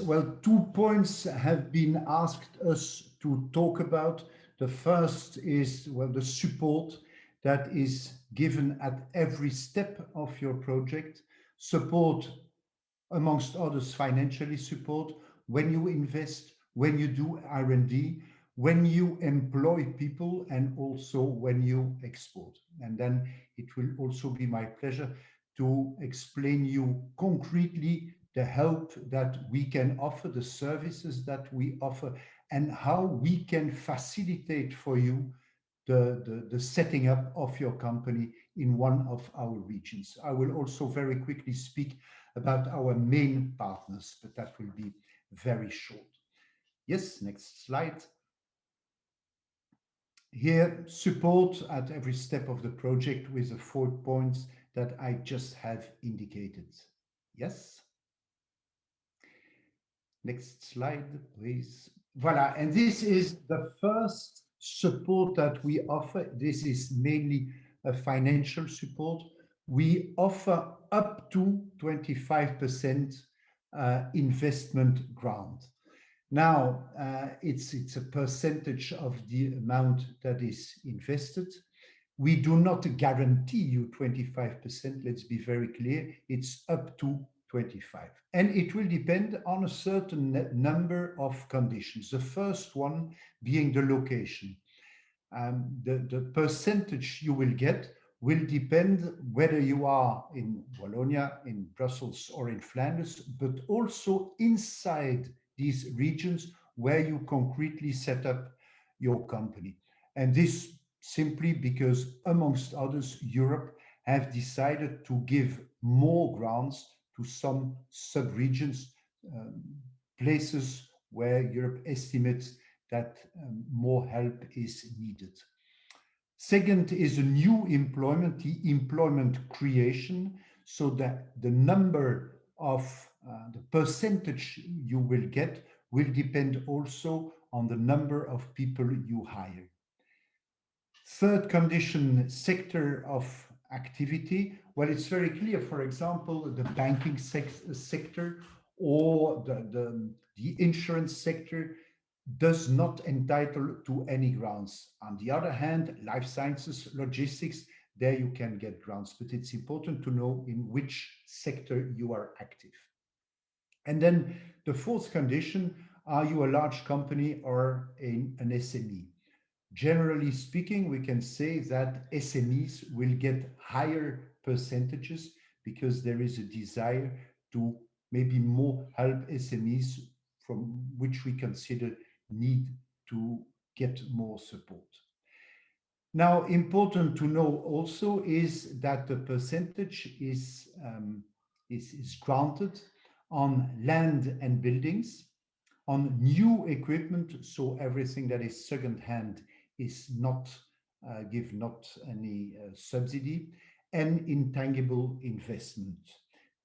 Well, 2 points have been asked us to talk about. The first is, well, the support that is given at every step of your project. Support, amongst others, financially support when you invest, when you do R&D, when you employ people, and also when you export. And then it will also be my pleasure to explain you concretely the help that we can offer, the services that we offer, and how we can facilitate for you the setting up of your company in one of our regions. I will also very quickly speak about our main partners, but that will be very short. Yes, next slide. Here, support at every step of the project with the 4 points that I just have indicated. Yes. Next slide, please. Voila, and this is the first support that we offer. This is mainly a financial support. We offer up to 25% investment grant. Now, it's a percentage of the amount that is invested. We do not guarantee you 25%, let's be very clear. It's up to 25. And it will depend on a certain number of conditions. The first one being the location. The percentage you will get will depend whether you are in Wallonia, in Brussels, or in Flanders, but also inside these regions where you concretely set up your company. And this simply because, amongst others, Europe have decided to give more grants to some sub-regions, places where Europe estimates that more help is needed. Second is a new employment, the employment creation, so that the number of the percentage you will get will depend also on the number of people you hire. Third condition, sector of activity. Well, it's very clear, for example, the banking sector or the insurance sector does not entitle to any grants. On the other hand, life sciences, logistics, there you can get grants, but it's important to know in which sector you are active. And then the fourth condition, are you a large company or an SME? Generally speaking, we can say that SMEs will get higher percentages because there is a desire to maybe more help SMEs from which we consider need to get more support. Now, important to know also is that the percentage is granted on land and buildings, on new equipment, so everything that is second-hand is not not any subsidy, and intangible investment.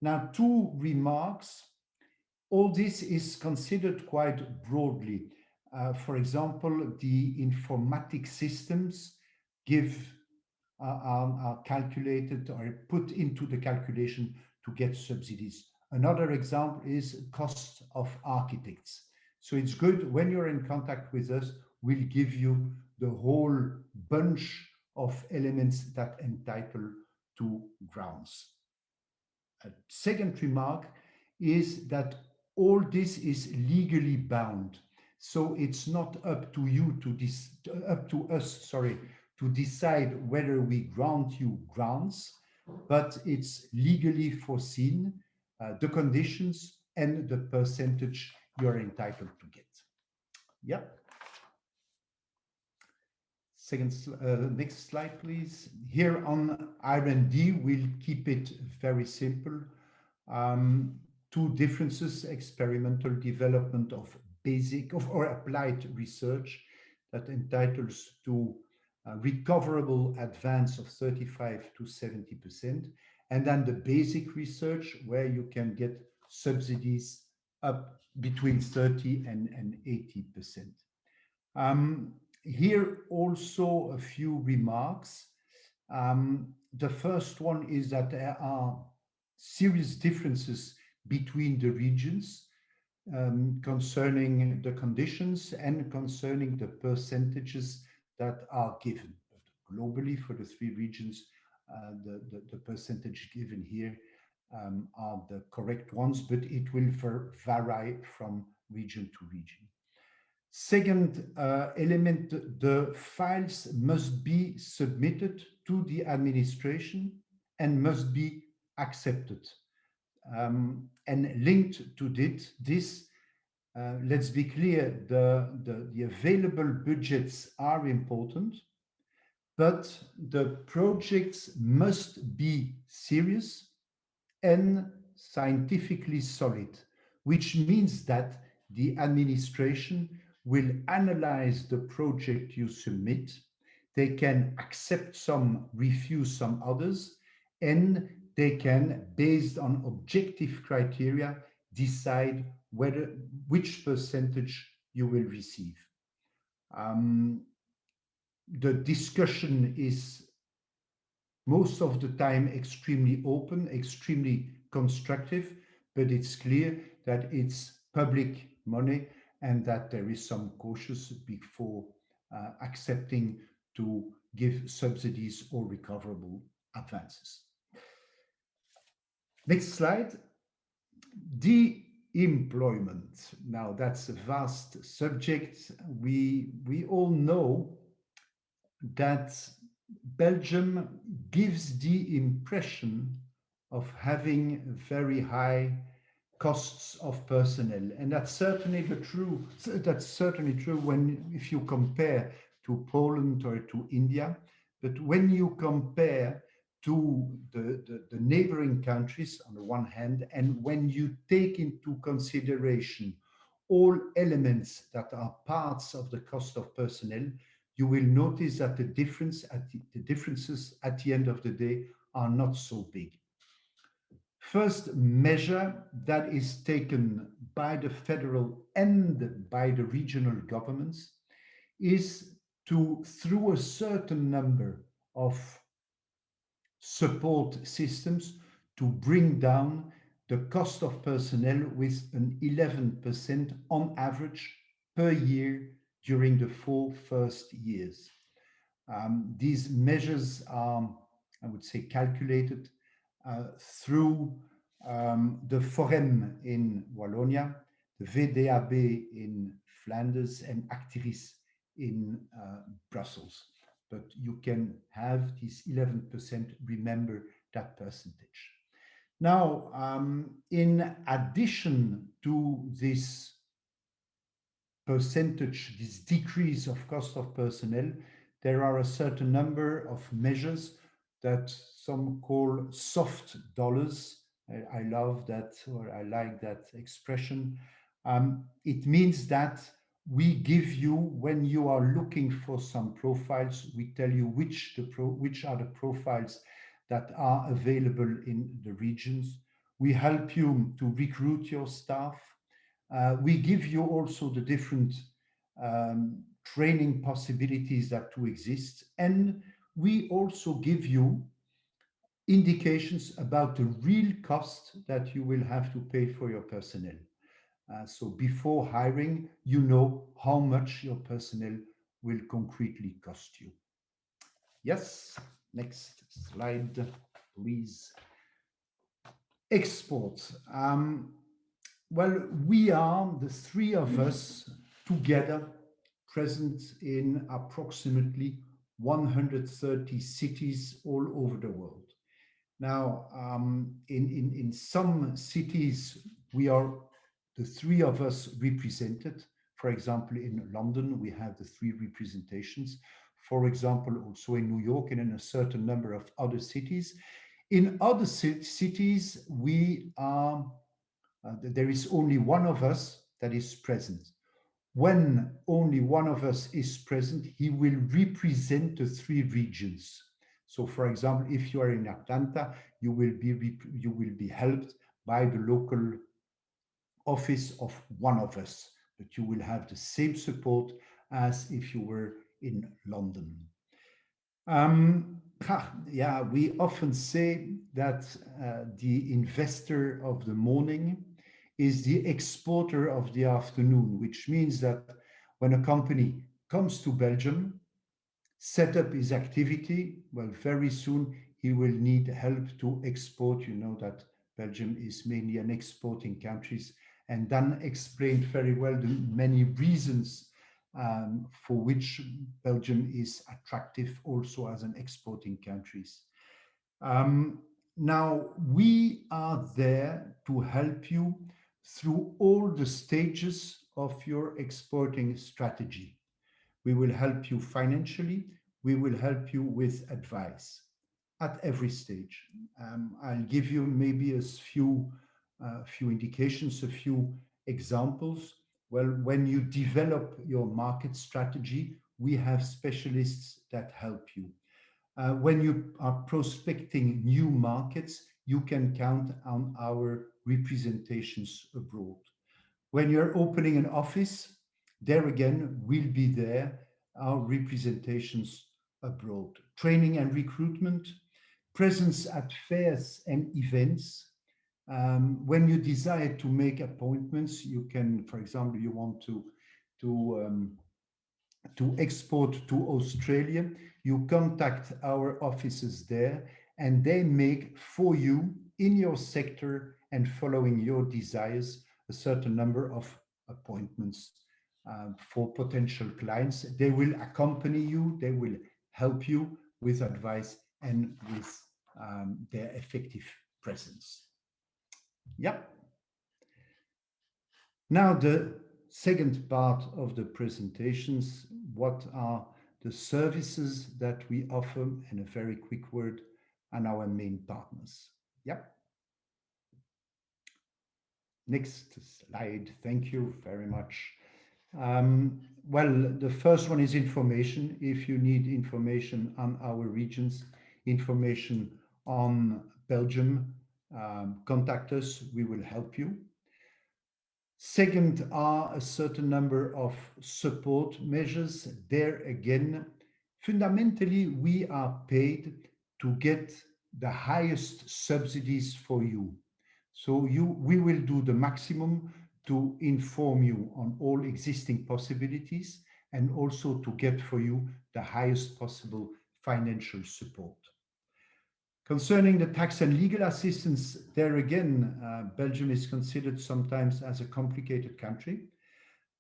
Now, two remarks. All this is considered quite broadly. For example, the informatic systems are calculated or put into the calculation to get subsidies. Another example is cost of architects. So it's good when you're in contact with us, we'll give you the whole bunch of elements that entitle to grants. A second remark is that all this is legally bound. So it's not up to you up to us, sorry, to decide whether we grant you grants, but it's legally foreseen, the conditions and the percentage you're entitled to get. Yeah. Next slide, please. Here on R&D, we'll keep it very simple. Two differences: experimental development of basic or applied research that entitles to recoverable advance of 35 to 70%, and then the basic research where you can get subsidies up between 30 and 80%. Here also a few remarks. The first one is that there are serious differences between the regions concerning the conditions and concerning the percentages that are given. But globally, for the three regions, the percentage given here are the correct ones, but it will vary from region to region. Second element, the files must be submitted to the administration and must be accepted. And linked to this, let's be clear, the available budgets are important, but the projects must be serious and scientifically solid, which means that the administration will analyze the project you submit. They can accept some, refuse some others, and they can, based on objective criteria, decide which percentage you will receive. The discussion is most of the time extremely open, extremely constructive, but it's clear that it's public money and that there is some cautious before accepting to give subsidies or recoverable advances. Next slide. De-employment. Now that's a vast subject. We all know that Belgium gives the impression of having very high costs of personnel, and that's certainly true. That's certainly true when if you compare to Poland or to India, but when you compare to the neighboring countries on the one hand, and when you take into consideration all elements that are parts of the cost of personnel, you will notice that the differences at the end of the day are not so big. First measure that is taken by the federal and by the regional governments is to, through a certain number of support systems, to bring down the cost of personnel with an 11% on average per year during the 4 first years. These measures are, I would say, calculated through the Forum in Wallonia, the VDAB in Flanders, and Actiris in Brussels. But you can have this 11%, remember that percentage. Now, in addition to this percentage, this decrease of cost of personnel, there are a certain number of measures that some call soft dollars. I love that, or I like that expression. It means that we give you, when you are looking for some profiles, we tell you which are the profiles that are available in the regions. We help you to recruit your staff. We give you also the different training possibilities that do exist, and we also give you indications about the real cost that you will have to pay for your personnel. So before hiring, you know how much your personnel will concretely cost you. Yes, next slide, please. Exports. Well, we are, the three of us together, present in approximately 130 cities all over the world. Now, in some cities, we are, the three of us, represented. For example, in London, we have the 3 representations. For example, also in New York and in a certain number of other cities. In other cities, we are there is only one of us that is present. When only one of us is present, he will represent the 3 regions. So, for example, if you are in Atlanta, you will be helped by the local office of one of us, but you will have the same support as if you were in London. Yeah, we often say that the investor of the morning is the exporter of the afternoon, which means that when a company comes to Belgium, set up his activity, well, very soon he will need help to export. You know that Belgium is mainly an exporting country, and Dan explained very well the many reasons for which Belgium is attractive also as an exporting country. Um, Now, we are there to help you through all the stages of your exporting strategy. We will help you financially. We will help you with advice at every stage. I'll give you maybe few indications, a few examples. Well, when you develop your market strategy, we have specialists that help you. When you are prospecting new markets, you can count on our representations abroad. When you're opening an office, there again, we'll be there, our representations abroad. Training and recruitment, presence at fairs and events. When you desire to make appointments, you can, for example, you want to to export to Australia, you contact our offices there and they make for you in your sector and following your desires a certain number of appointments for potential clients. They will accompany you, they will help you with advice and with their effective presence. Yep. Now, the second part of the presentations, what are the services that we offer, and a very quick word, and our main partners. Yep. Next slide. Thank you very much. Well, the first one is information. If you need information on our regions, information on Belgium, contact us. We will help you. Second are a certain number of support measures. There again, fundamentally, we are paid to get the highest subsidies for you. So we will do the maximum to inform you on all existing possibilities and also to get for you the highest possible financial support. Concerning the tax and legal assistance, there again, Belgium is considered sometimes as a complicated country,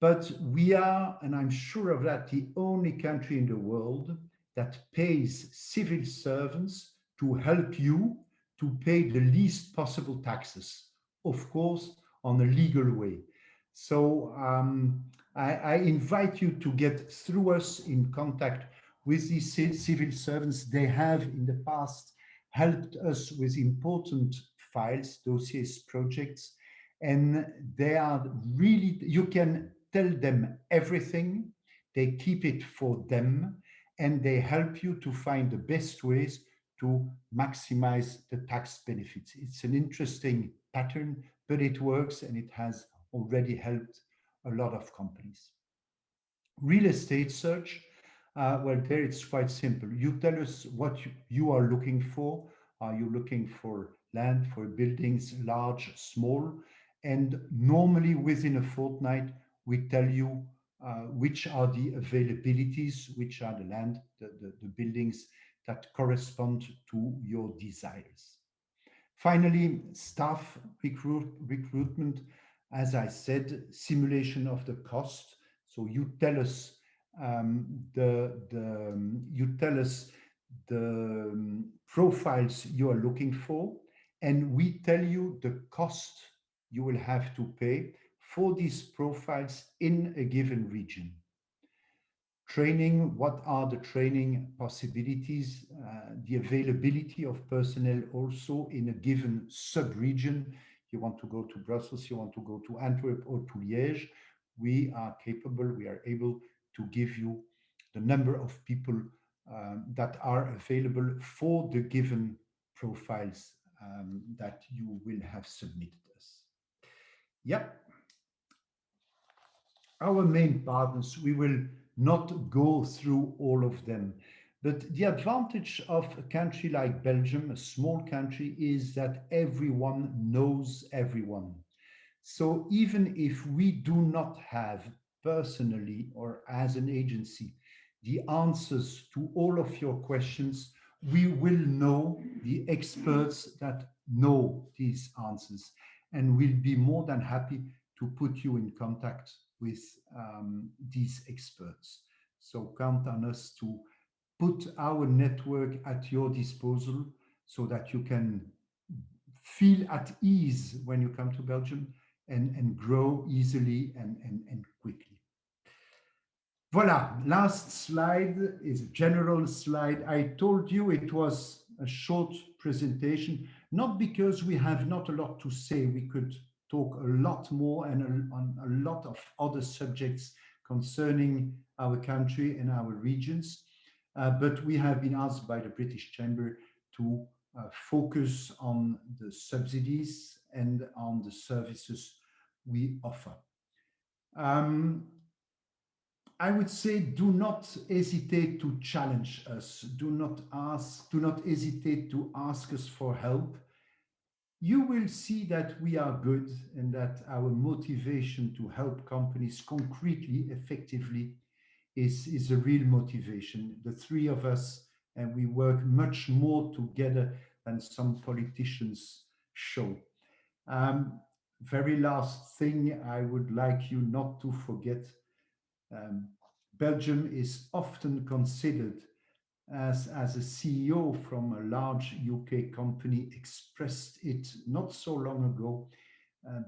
but we are, and I'm sure of that, the only country in the world that pays civil servants to help you to pay the least possible taxes, of course, on a legal way. So I invite you to get through us in contact with these civil servants. They have in the past helped us with important files, dossiers, projects, and they are really, you can tell them everything, they keep it for them, and they help you to find the best ways to maximize the tax benefits. It's an interesting pattern, but it works and it has already helped a lot of companies. Real estate search, well, there it's quite simple. You tell us what you are looking for. Are you looking for land, for buildings, large, small? And normally within a fortnight, we tell you which are the availabilities, which are the land, the buildings that correspond to your desires. Finally, staff recruitment, as I said, simulation of the cost. So you tell us you tell us the profiles you are looking for, and we tell you the cost you will have to pay for these profiles in a given region. Training, what are the training possibilities, the availability of personnel also in a given sub-region. You want to go to Brussels, you want to go to Antwerp or to Liège, we are capable, we are able to give you the number of people that are available for the given profiles that you will have submitted us. Yep. Our main partners, we will not go through all of them, But the advantage of a country like Belgium, a small country, is that everyone knows everyone. So even if we do not have personally or as an agency the answers to all of your questions, we will know the experts that know these answers and will be more than happy to put you in contact with these experts. So count on us to put our network at your disposal so that you can feel at ease when you come to Belgium and grow easily and quickly. Voila, last slide is a general slide. I told you it was a short presentation, not because we have not a lot to say. We could talk a lot more and on a lot of other subjects concerning our country and our regions. But we have been asked by the British Chamber to focus on the subsidies and on the services we offer. I would say do not hesitate to challenge us. Do not hesitate to ask us for help. You will see that we are good and that our motivation to help companies concretely, effectively, is a real motivation. The three of us, and we work much more together than some politicians show. Um, Very last thing I would like you not to forget. Um, Belgium is often considered, as a CEO from a large UK company expressed it not so long ago,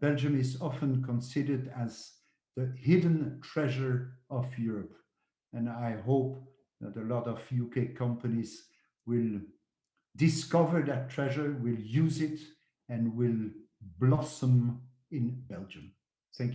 Belgium is often considered as the hidden treasure of Europe. And I hope that a lot of UK companies will discover that treasure, will use it, and will blossom in Belgium.